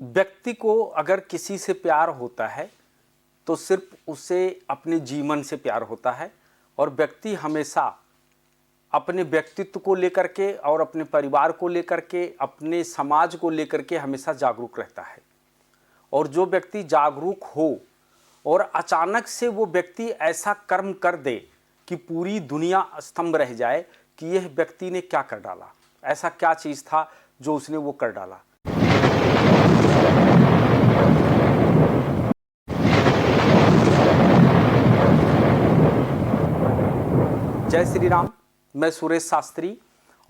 व्यक्ति को अगर किसी से प्यार होता है तो सिर्फ उसे अपने जीवन से प्यार होता है, और व्यक्ति हमेशा अपने व्यक्तित्व को लेकर के और अपने परिवार को लेकर के, अपने समाज को लेकर के हमेशा जागरूक रहता है। और जो व्यक्ति जागरूक हो और अचानक से वो व्यक्ति ऐसा कर्म कर दे कि पूरी दुनिया स्तंभ रह जाए कि यह व्यक्ति ने क्या कर डाला, ऐसा क्या चीज़ था जो उसने वो कर डाला। जय श्री राम। मैं सुरेश शास्त्री,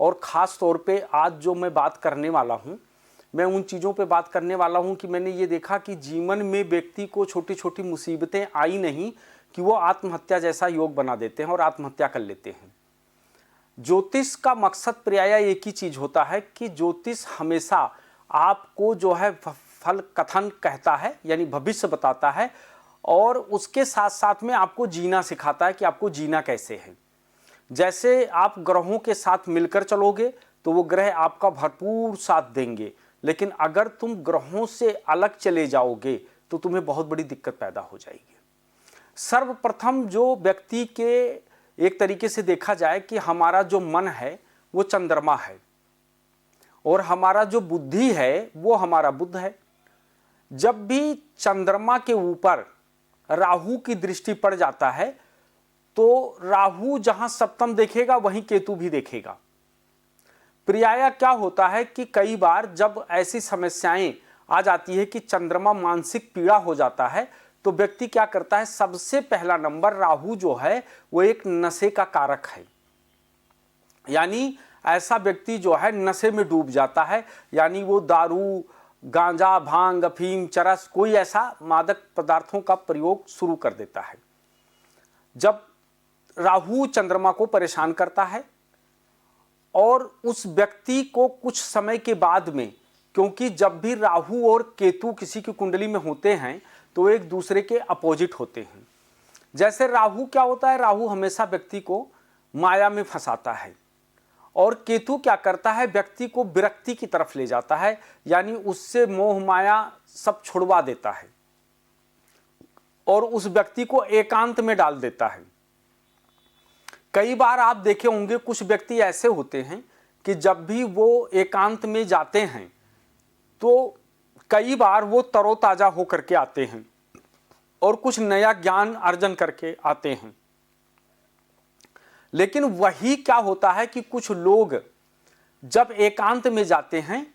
और ख़ास तौर पे आज जो मैं बात करने वाला हूँ, मैं उन चीज़ों पे बात करने वाला हूँ कि मैंने ये देखा कि जीवन में व्यक्ति को छोटी छोटी मुसीबतें आई नहीं कि वो आत्महत्या जैसा योग बना देते हैं और आत्महत्या कर लेते हैं। ज्योतिष का मकसद प्रायः एक ही चीज़ होता है कि ज्योतिष हमेशा आपको जो है फल कथन कहता है, यानी भविष्य बताता है, और उसके साथ साथ में आपको जीना सिखाता है कि आपको जीना कैसे है। जैसे आप ग्रहों के साथ मिलकर चलोगे तो वो ग्रह आपका भरपूर साथ देंगे, लेकिन अगर तुम ग्रहों से अलग चले जाओगे तो तुम्हें बहुत बड़ी दिक्कत पैदा हो जाएगी। सर्वप्रथम जो व्यक्ति के एक तरीके से देखा जाए कि हमारा जो मन है वो चंद्रमा है, और हमारा जो बुद्धि है वो हमारा बुध है। जब भी चंद्रमा के ऊपर राहु की दृष्टि पड़ जाता है तो राहु जहां सप्तम देखेगा वहीं केतु भी देखेगा। प्रायः क्या होता है कि कई बार जब ऐसी समस्याएं आ जाती है कि चंद्रमा मानसिक पीड़ा हो जाता है तो व्यक्ति क्या करता है, सबसे पहला नंबर राहु जो है वो एक नशे का कारक है, यानी ऐसा व्यक्ति जो है नशे में डूब जाता है, यानी वो दारू, गांजा, भांग, अफीम, चरस, कोई ऐसा मादक पदार्थों का प्रयोग शुरू कर देता है। जब राहु चंद्रमा को परेशान करता है और उस व्यक्ति को कुछ समय के बाद में, क्योंकि जब भी राहु और केतु किसी की कुंडली में होते हैं तो एक दूसरे के अपोजिट होते हैं। जैसे राहु क्या होता है, राहु हमेशा व्यक्ति को माया में फंसाता है, और केतु क्या करता है, व्यक्ति को विरक्ति की तरफ ले जाता है, यानी उससे मोह माया सब छुड़वा देता है और उस व्यक्ति को एकांत में डाल देता है। कई बार आप देखे होंगे कुछ व्यक्ति ऐसे होते हैं कि जब भी वो एकांत में जाते हैं तो कई बार वो तरोताजा होकर के आते हैं और कुछ नया ज्ञान अर्जन करके आते हैं। लेकिन वही क्या होता है कि कुछ लोग जब एकांत में जाते हैं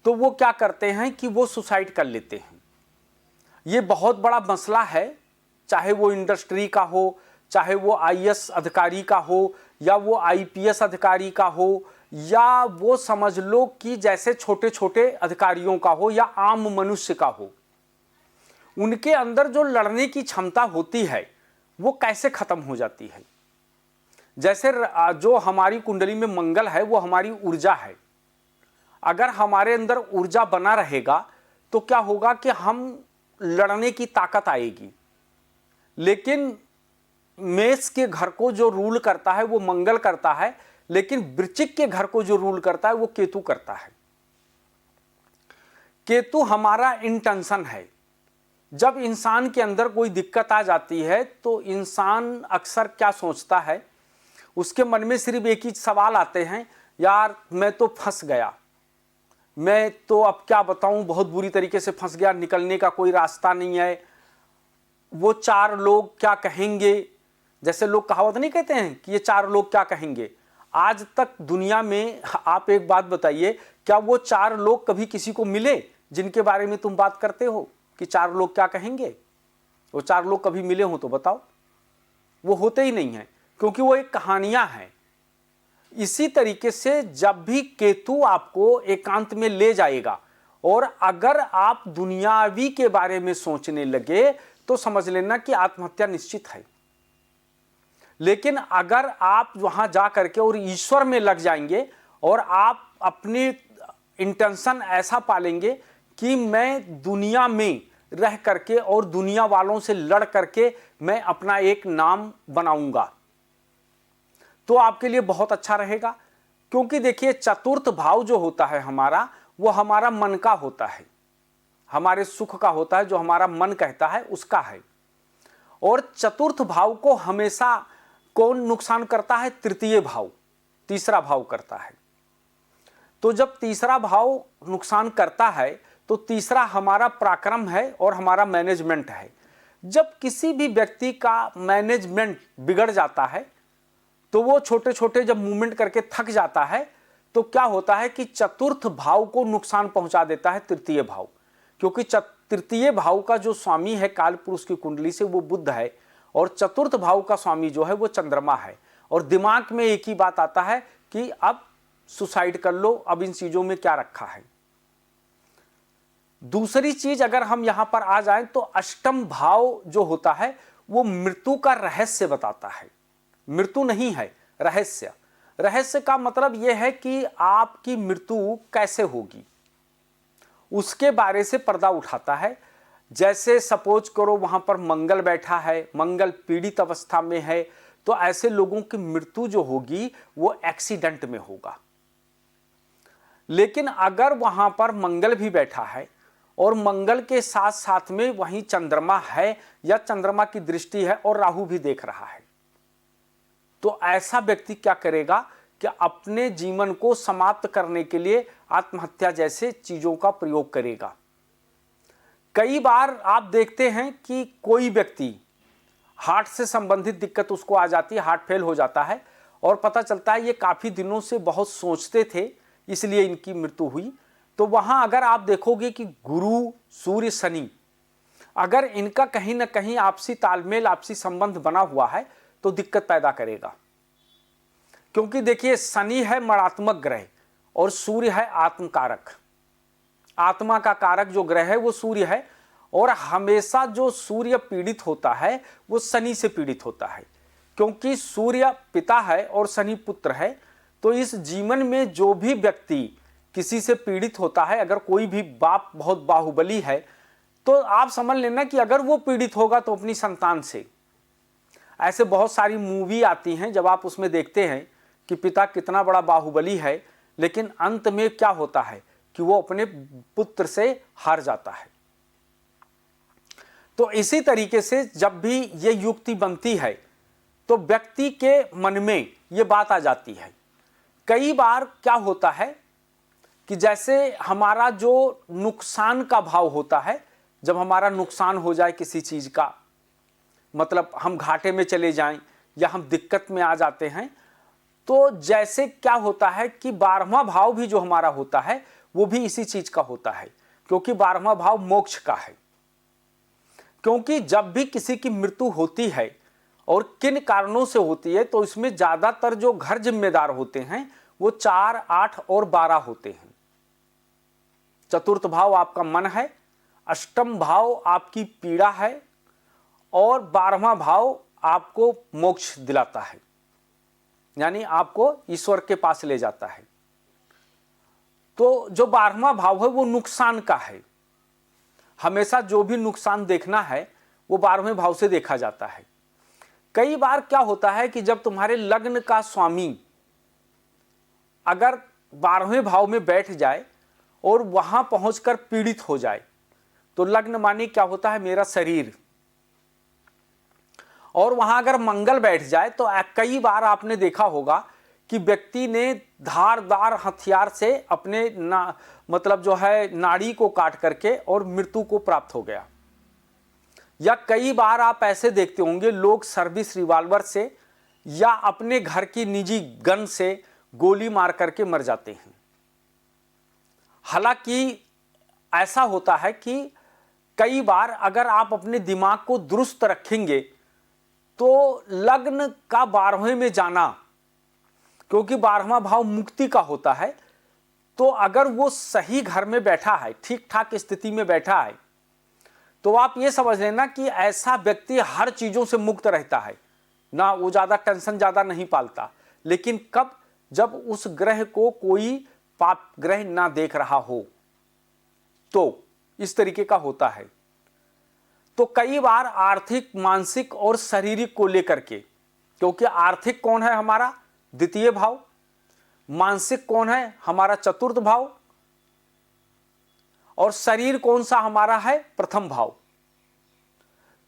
तो वो क्या करते हैं कि वो सुसाइड कर लेते हैं। ये बहुत बड़ा मसला है, चाहे वो इंडस्ट्री का हो, चाहे वो आईएएस अधिकारी का हो, या वो आईपीएस अधिकारी का हो, या वो समझ लो कि जैसे छोटे छोटे अधिकारियों का हो या आम मनुष्य का हो। उनके अंदर जो लड़ने की क्षमता होती है वो कैसे खत्म हो जाती है। जैसे जो हमारी कुंडली में मंगल है वो हमारी ऊर्जा है। अगर हमारे अंदर ऊर्जा बना रहेगा तो क्या होगा कि हम लड़ने की ताकत आएगी। लेकिन मेष के घर को जो रूल करता है वो मंगल करता है, लेकिन वृश्चिक के घर को जो रूल करता है वो केतु करता है। केतु हमारा इंटेंशन है। जब इंसान के अंदर कोई दिक्कत आ जाती है तो इंसान अक्सर क्या सोचता है, उसके मन में सिर्फ एक ही सवाल आते हैं, यार मैं तो फंस गया, मैं तो अब क्या बताऊं, बहुत बुरी तरीके से फंस गया, निकलने का कोई रास्ता नहीं है, वो चार लोग क्या कहेंगे। जैसे लोग कहावत नहीं कहते हैं कि ये चार लोग क्या कहेंगे। आज तक दुनिया में आप एक बात बताइए, क्या वो चार लोग कभी किसी को मिले जिनके बारे में तुम बात करते हो कि चार लोग क्या कहेंगे? वो चार लोग कभी मिले हो तो बताओ। वो होते ही नहीं है, क्योंकि वो एक कहानियां हैं। इसी तरीके से जब भी केतु आपको एकांत में ले जाएगा और अगर आप दुनियावी के बारे में सोचने लगे तो समझ लेना कि आत्महत्या निश्चित है। लेकिन अगर आप वहां जा करके और ईश्वर में लग जाएंगे और आप अपनी इंटेंशन ऐसा पालेंगे कि मैं दुनिया में रह करके और दुनिया वालों से लड़ करके मैं अपना एक नाम बनाऊंगा, तो आपके लिए बहुत अच्छा रहेगा। क्योंकि देखिए चतुर्थ भाव जो होता है हमारा, वो हमारा मन का होता है। हमारे सुख का होता है, जो हमारा मन कहता है उसका है। और चतुर्थ भाव को हमेशा कौन नुकसान करता है? तृतीय भाव, तीसरा भाव करता है। तो जब तीसरा भाव नुकसान करता है तो तीसरा हमारा पराक्रम है और हमारा मैनेजमेंट है। जब किसी भी व्यक्ति का मैनेजमेंट बिगड़ जाता है तो वो छोटे छोटे जब मूवमेंट करके थक जाता है तो क्या होता है कि चतुर्थ भाव को नुकसान पहुंचा देता है तृतीय भाव। क्योंकि तृतीय भाव का जो स्वामी है काल पुरुष की कुंडली से वो बुध है और चतुर्थ भाव का स्वामी जो है वो चंद्रमा है। और दिमाग में एक ही बात आता है कि अब सुसाइड कर लो, अब इन चीजों में क्या रखा है। दूसरी चीज अगर हम यहां पर आ जाएं तो अष्टम भाव जो होता है वो मृत्यु का रहस्य बताता है। मृत्यु नहीं है, रहस्य। रहस्य का मतलब यह है कि आपकी मृत्यु कैसे होगी, उसके बारे से पर्दा उठाता है। जैसे सपोज करो वहां पर मंगल बैठा है, मंगल पीड़ित अवस्था में है, तो ऐसे लोगों की मृत्यु जो होगी वो एक्सीडेंट में होगा। लेकिन अगर वहां पर मंगल भी बैठा है और मंगल के साथ साथ में वहीं चंद्रमा है या चंद्रमा की दृष्टि है और राहु भी देख रहा है, तो ऐसा व्यक्ति क्या करेगा कि अपने जीवन को समाप्त करने के लिए आत्महत्या जैसे चीजों का प्रयोग करेगा। कई बार आप देखते हैं कि कोई व्यक्ति हार्ट से संबंधित दिक्कत उसको आ जाती है, हार्ट फेल हो जाता है और पता चलता है ये काफी दिनों से बहुत सोचते थे इसलिए इनकी मृत्यु हुई। तो वहां अगर आप देखोगे कि गुरु, सूर्य, शनि, अगर इनका कहीं ना कहीं आपसी तालमेल, आपसी संबंध बना हुआ है तो दिक्कत पैदा करेगा। क्योंकि देखिए शनि है मरात्मक ग्रह और सूर्य है आत्मकारक। आत्मा का कारक जो ग्रह है वो सूर्य है और हमेशा जो सूर्य पीड़ित होता है वो शनि से पीड़ित होता है। क्योंकि सूर्य पिता है और शनि पुत्र है, तो इस जीवन में जो भी व्यक्ति किसी से पीड़ित होता है, अगर कोई भी बाप बहुत बाहुबली है तो आप समझ लेना कि अगर वो पीड़ित होगा तो अपनी संतान से। ऐसे बहुत सारी मूवी आती हैं, जब आप उसमें देखते हैं कि पिता कितना बड़ा बाहुबली है, लेकिन अंत में क्या होता है कि वो अपने पुत्र से हार जाता है। तो इसी तरीके से जब भी ये युक्ति बनती है तो व्यक्ति के मन में ये बात आ जाती है। कई बार क्या होता है कि जैसे हमारा जो नुकसान का भाव होता है, जब हमारा नुकसान हो जाए किसी चीज का, मतलब हम घाटे में चले जाएं या हम दिक्कत में आ जाते हैं, तो जैसे क्या होता है कि 12वां भाव भी जो हमारा होता है वो भी इसी चीज का होता है। क्योंकि 12वां भाव मोक्ष का है। क्योंकि जब भी किसी की मृत्यु होती है और किन कारणों से होती है, तो इसमें ज्यादातर जो घर जिम्मेदार होते हैं वो 4, 8 और 12 होते हैं। चतुर्थ भाव आपका मन है, अष्टम भाव आपकी पीड़ा है और 12वां भाव आपको मोक्ष दिलाता है, यानी आपको ईश्वर के पास ले जाता है। तो जो 12वां भाव है वो नुकसान का है। हमेशा जो भी नुकसान देखना है वो 12वें भाव से देखा जाता है। कई बार क्या होता है कि जब तुम्हारे लग्न का स्वामी अगर 12वें भाव में बैठ जाए और वहां पहुंचकर पीड़ित हो जाए, तो लग्न माने क्या होता है? मेरा शरीर। और वहां अगर मंगल बैठ जाए तो कई बार आपने देखा होगा कि व्यक्ति ने धारदार हथियार से अपने मतलब जो है नाड़ी को काट करके और मृत्यु को प्राप्त हो गया। या कई बार आप ऐसे देखते होंगे लोग सर्विस रिवॉल्वर से या अपने घर की निजी गन से गोली मार करके मर जाते हैं। हालांकि ऐसा होता है कि कई बार अगर आप अपने दिमाग को दुरुस्त रखेंगे तो लग्न का 12वें में जाना, क्योंकि 12वां भाव मुक्ति का होता है, तो अगर वो सही घर में बैठा है, ठीक ठाक स्थिति में बैठा है, तो आप ये समझ लेना कि ऐसा व्यक्ति हर चीजों से मुक्त रहता है ना, वो ज्यादा टेंशन ज्यादा नहीं पालता। लेकिन कब? जब उस ग्रह को कोई पाप ग्रह ना देख रहा हो, तो इस तरीके का होता है। तो कई बार आर्थिक, मानसिक और शारीरिक को लेकर के, क्योंकि आर्थिक कौन है? हमारा द्वितीय भाव। मानसिक कौन है? हमारा चतुर्थ भाव। और शरीर कौन सा हमारा है, प्रथम भाव।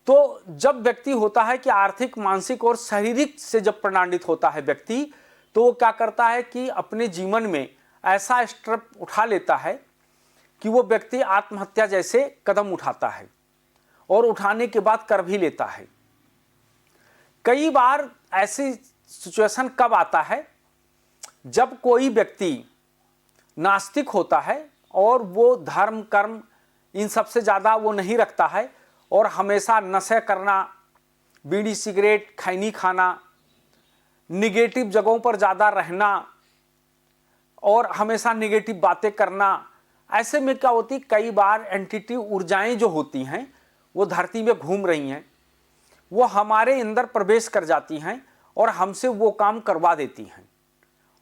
तो जब व्यक्ति होता है कि आर्थिक, मानसिक और शारीरिक से जब प्रताड़ित होता है व्यक्ति, तो वो क्या करता है कि अपने जीवन में ऐसा स्टेप उठा लेता है कि वो व्यक्ति आत्महत्या जैसे कदम उठाता है, और उठाने के बाद कर भी लेता है। कई बार ऐसी सिचुएशन कब आता है, जब कोई व्यक्ति नास्तिक होता है और वो धर्म कर्म इन सबसे ज़्यादा वो नहीं रखता है, और हमेशा नशे करना, बीड़ी सिगरेट खैनी खाना, निगेटिव जगहों पर ज़्यादा रहना और हमेशा निगेटिव बातें करना। ऐसे में क्या होती, कई बार एंटिटी ऊर्जाएं जो होती हैं वो धरती में घूम रही हैं, वो हमारे अंदर प्रवेश कर जाती हैं और हमसे वो काम करवा देती हैं।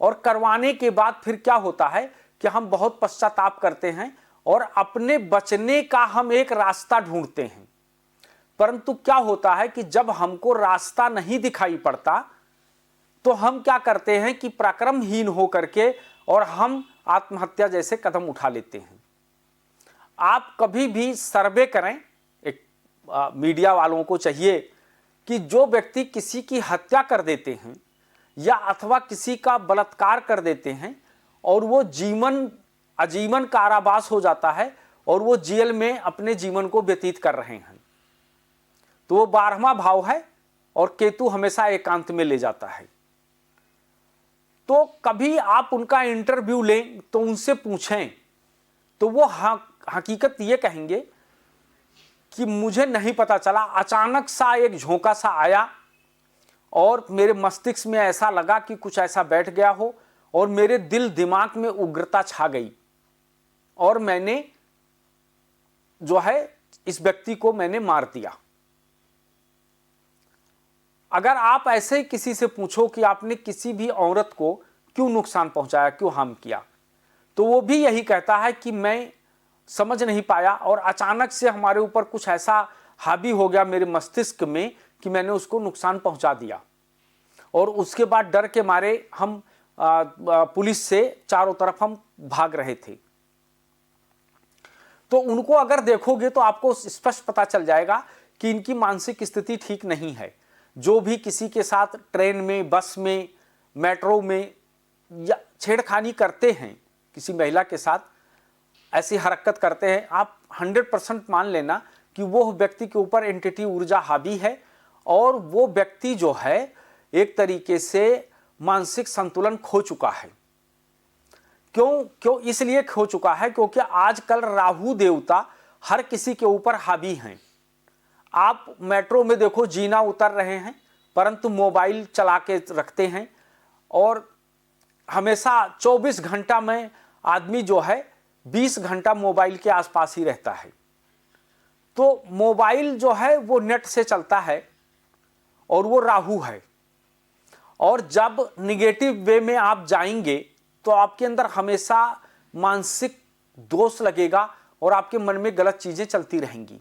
और करवाने के बाद फिर क्या होता है कि हम बहुत पश्चाताप करते हैं और अपने बचने का हम एक रास्ता ढूंढते हैं। परंतु क्या होता है कि जब हमको रास्ता नहीं दिखाई पड़ता तो हम क्या करते हैं कि पराक्रमहीन हो करके और हम आत्महत्या जैसे कदम उठा लेते हैं। आप कभी भी सर्वे करें, एक मीडिया वालों को चाहिए कि जो व्यक्ति किसी की हत्या कर देते हैं या अथवा किसी का बलात्कार कर देते हैं और वो आजीवन कारावास हो जाता है और वो जेल में अपने जीवन को व्यतीत कर रहे हैं, तो वो 12वां भाव है और केतु हमेशा एकांत में ले जाता है। तो कभी आप उनका इंटरव्यू लें तो उनसे पूछें तो वो हकीकत ये कहेंगे कि मुझे नहीं पता चला, अचानक सा एक झोंका सा आया और मेरे मस्तिष्क में ऐसा लगा कि कुछ ऐसा बैठ गया हो और मेरे दिल दिमाग में उग्रता छा गई और मैंने जो है इस व्यक्ति को मैंने मार दिया। अगर आप ऐसे ही किसी से पूछो कि आपने किसी भी औरत को क्यों नुकसान पहुंचाया, क्यों हार्म किया, तो वो भी यही कहता है कि मैं समझ नहीं पाया और अचानक से हमारे ऊपर कुछ ऐसा हावी हो गया मेरे मस्तिष्क में कि मैंने उसको नुकसान पहुंचा दिया। और उसके बाद डर के मारे हम पुलिस से चारों तरफ हम भाग रहे थे। तो उनको अगर देखोगे तो आपको स्पष्ट पता चल जाएगा कि इनकी मानसिक स्थिति ठीक नहीं है। जो भी किसी के साथ ट्रेन में, बस में, मेट्रो में या छेड़खानी करते हैं, किसी महिला के साथ ऐसी हरकत करते हैं, आप 100% मान लेना कि वो व्यक्ति के ऊपर एंटिटी ऊर्जा हावी है और वो व्यक्ति जो है एक तरीके से मानसिक संतुलन खो चुका है। क्यों इसलिए खो चुका है क्योंकि आजकल राहु देवता हर किसी के ऊपर हावी हैं। आप मेट्रो में देखो, जीना उतर रहे हैं परंतु मोबाइल चला के रखते हैं और हमेशा 24 घंटा में आदमी जो है 20 घंटा मोबाइल के आसपास ही रहता है। तो मोबाइल जो है वो नेट से चलता है और वो राहु है। और जब निगेटिव वे में आप जाएंगे तो आपके अंदर हमेशा मानसिक दोष लगेगा और आपके मन में गलत चीजें चलती रहेंगी।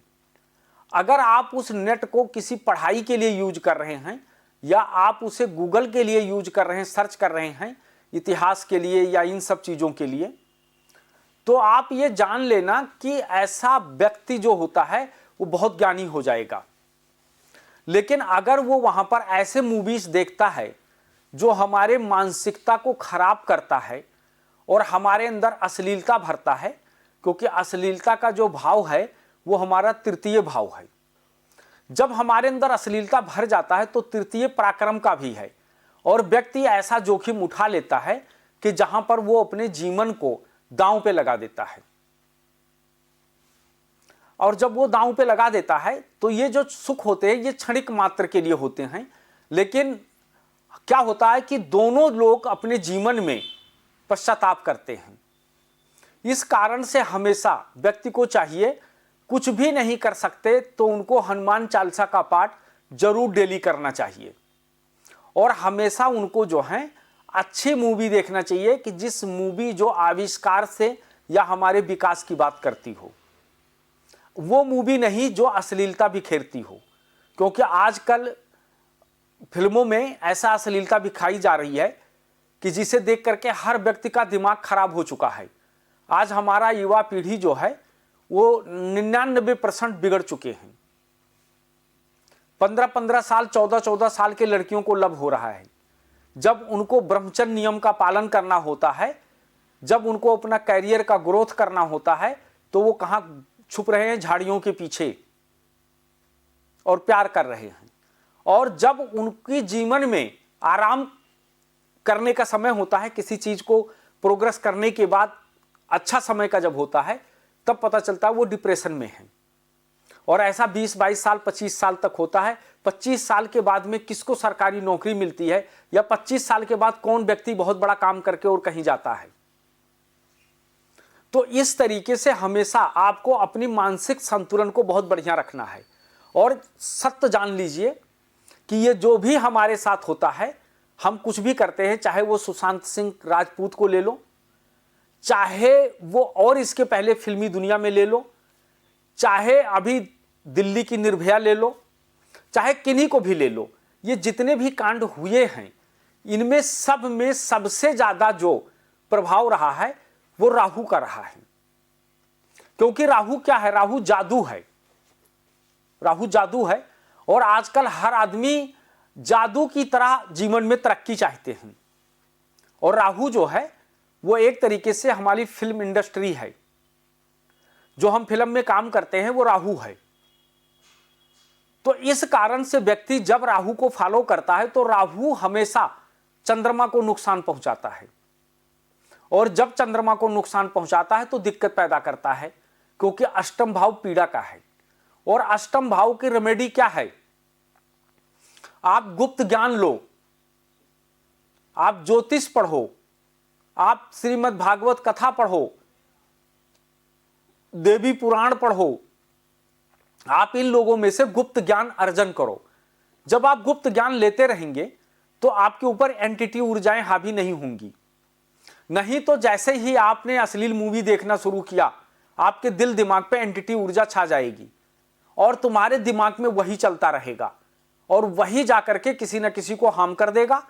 अगर आप उस नेट को किसी पढ़ाई के लिए यूज कर रहे हैं या आप उसे गूगल के लिए यूज कर रहे हैं, सर्च कर रहे हैं इतिहास के लिए या इन सब चीज़ों के लिए, तो आप ये जान लेना कि ऐसा व्यक्ति जो होता है वो बहुत ज्ञानी हो जाएगा। लेकिन अगर वो वहाँ पर ऐसे मूवीज देखता है जो हमारे मानसिकता को खराब करता है और हमारे अंदर अश्लीलता भरता है, क्योंकि अश्लीलता का जो भाव है वो हमारा तृतीय भाव है। जब हमारे अंदर अश्लीलता भर जाता है तो तृतीय पराक्रम का भी है और व्यक्ति ऐसा जोखिम उठा लेता है कि जहां पर वो अपने जीवन को दांव पे लगा देता है। और जब वो दांव पे लगा देता है तो ये जो सुख होते हैं ये क्षणिक मात्र के लिए होते हैं, लेकिन क्या होता है कि दोनों लोग अपने जीवन में पश्चाताप करते हैं। इस कारण से हमेशा व्यक्ति को चाहिए, कुछ भी नहीं कर सकते तो उनको हनुमान चालीसा का पाठ जरूर डेली करना चाहिए और हमेशा उनको जो है अच्छी मूवी देखना चाहिए कि जिस मूवी जो आविष्कार से या हमारे विकास की बात करती हो, वो मूवी नहीं जो अश्लीलता बिखेरती हो। क्योंकि आजकल फिल्मों में ऐसा अश्लीलता दिखाई जा रही है कि जिसे देख करके हर व्यक्ति का दिमाग खराब हो चुका है। आज हमारा युवा पीढ़ी जो है वो 99% बिगड़ चुके हैं। 15-15 साल 14-14 साल के लड़कियों को लव हो रहा है। जब उनको ब्रह्मचर्य नियम का पालन करना होता है, जब उनको अपना कैरियर का ग्रोथ करना होता है, तो वो कहाँ छुप रहे हैं, झाड़ियों के पीछे, और प्यार कर रहे हैं। और जब उनकी जीवन में आराम करने का समय होता है, किसी चीज को प्रोग्रेस करने के बाद अच्छा समय का जब होता है, तब पता चलता है वो डिप्रेशन में है। और ऐसा 20-22 साल 25 साल तक होता है। 25 साल के बाद में किसको सरकारी नौकरी मिलती है, या 25 साल के बाद कौन व्यक्ति बहुत बड़ा काम करके और कहीं जाता है। तो इस तरीके से हमेशा आपको अपनी मानसिक संतुलन को बहुत बढ़िया रखना है। और सत्य जान लीजिए कि ये जो भी हमारे साथ होता है, हम कुछ भी करते हैं, चाहे वो सुशांत सिंह राजपूत को ले लो, चाहे वो और इसके पहले फिल्मी दुनिया में ले लो, चाहे अभी दिल्ली की निर्भया ले लो, चाहे किन्हीं को भी ले लो, ये जितने भी कांड हुए हैं, इनमें सब में सबसे ज्यादा जो प्रभाव रहा है वो राहु का रहा है। क्योंकि राहु क्या है? राहु जादू है। राहु जादू है, और आजकल हर आदमी जादू की तरह जीवन में तरक्की चाहते हैं। और राहु जो है वो एक तरीके से हमारी फिल्म इंडस्ट्री है। जो हम फिल्म में काम करते हैं वो राहु है। तो इस कारण से व्यक्ति जब राहु को फॉलो करता है, तो राहु हमेशा चंद्रमा को नुकसान पहुंचाता है। और जब चंद्रमा को नुकसान पहुंचाता है तो दिक्कत पैदा करता है, क्योंकि अष्टम भाव पीड़ा का है। और अष्टम भाव की रेमेडी क्या है? आप गुप्त ज्ञान लो, आप ज्योतिष पढ़ो, आप श्रीमद् भागवत कथा पढ़ो, देवी पुराण पढ़ो, आप इन लोगों में से गुप्त ज्ञान अर्जन करो। जब आप गुप्त ज्ञान लेते रहेंगे तो आपके ऊपर एंटिटी ऊर्जाएं हावी नहीं होंगी। नहीं तो जैसे ही आपने अश्लील मूवी देखना शुरू किया, आपके दिल दिमाग पे एंटिटी ऊर्जा छा जाएगी, और तुम्हारे दिमाग में वही चलता रहेगा, और वही जाकर के किसी न किसी को हार्म कर देगा,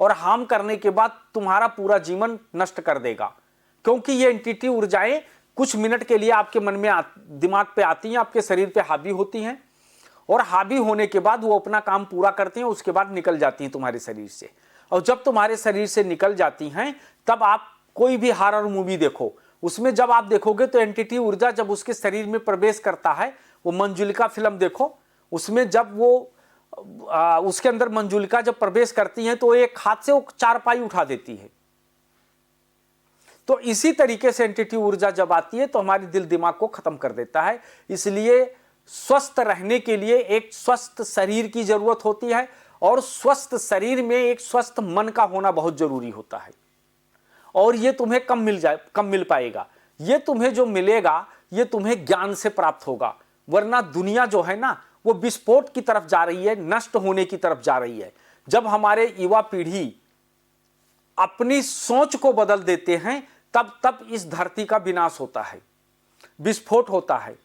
और हार्म करने के बाद तुम्हारा पूरा जीवन नष्ट कर देगा। क्योंकि ये एंटिटी ऊर्जाएं कुछ मिनट के लिए आपके मन में दिमाग पे आती हैं, आपके शरीर पे हावी होती हैं, और हावी होने के बाद वो अपना काम पूरा करती हैं, उसके बाद निकल जाती हैं तुम्हारे शरीर से। और जब तुम्हारे शरीर से निकल जाती हैं, तब आप कोई भी हॉरर मूवी देखो, उसमें जब आप देखोगे तो एंटिटी ऊर्जा जब उसके शरीर में प्रवेश करता है, वो मंजुलिका फिल्म देखो, उसमें जब वो उसके अंदर मंजुलिका जब प्रवेश करती है तो एक हाथ से वो चारपाई उठा देती है। तो इसी तरीके से एंटिटी ऊर्जा जब आती है तो हमारे दिल दिमाग को खत्म कर देता है। इसलिए स्वस्थ रहने के लिए एक स्वस्थ शरीर की जरूरत होती है, और स्वस्थ शरीर में एक स्वस्थ मन का होना बहुत जरूरी होता है। और ये तुम्हें कम मिल पाएगा। ये तुम्हें जो मिलेगा ये तुम्हें ज्ञान से प्राप्त होगा। वरना दुनिया जो है ना, वो विस्फोट की तरफ जा रही है, नष्ट होने की तरफ जा रही है। जब हमारे युवा पीढ़ी अपनी सोच को बदल देते हैं, तब इस धरती का विनाश होता है, विस्फोट होता है,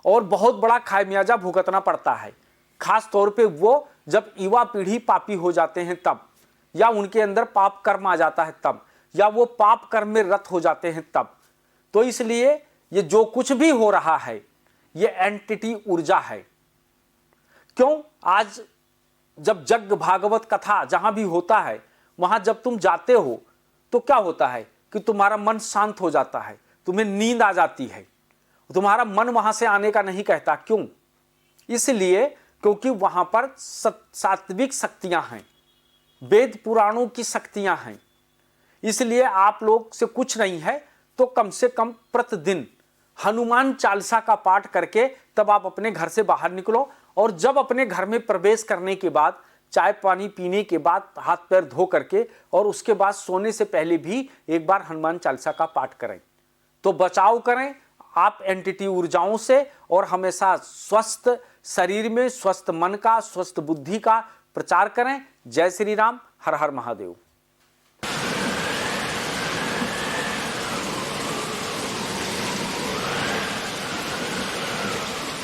और बहुत बड़ा खामियाजा भुगतना पड़ता है। खास तौर पे वो जब युवा पीढ़ी पापी हो जाते हैं तब, या उनके अंदर पाप कर्म आ जाता है तब, या वो पाप कर्म में रत हो जाते हैं तब। तो इसलिए ये जो कुछ भी हो रहा है ये एंटिटी ऊर्जा है। क्यों? आज जब यज्ञ भागवत कथा जहां भी होता है, वहां जब तुम जाते हो तो क्या होता है कि तुम्हारा मन शांत हो जाता है, तुम्हें नींद आ जाती है, तुम्हारा मन वहां से आने का नहीं कहता। क्यों? इसलिए क्योंकि वहां पर सात्विक शक्तियां हैं, वेद पुराणों की शक्तियां हैं। इसलिए आप लोग से कुछ नहीं है तो कम से कम प्रतिदिन हनुमान चालीसा का पाठ करके तब आप अपने घर से बाहर निकलो। और जब अपने घर में प्रवेश करने के बाद, चाय पानी पीने के बाद, हाथ पैर धो करके, और उसके बाद सोने से पहले भी एक बार हनुमान चालीसा का पाठ करें, तो बचाव करें आप एंटिटी ऊर्जाओं से, और हमेशा स्वस्थ शरीर में स्वस्थ मन का, स्वस्थ बुद्धि का प्रचार करें। जय श्री राम, हर हर महादेव।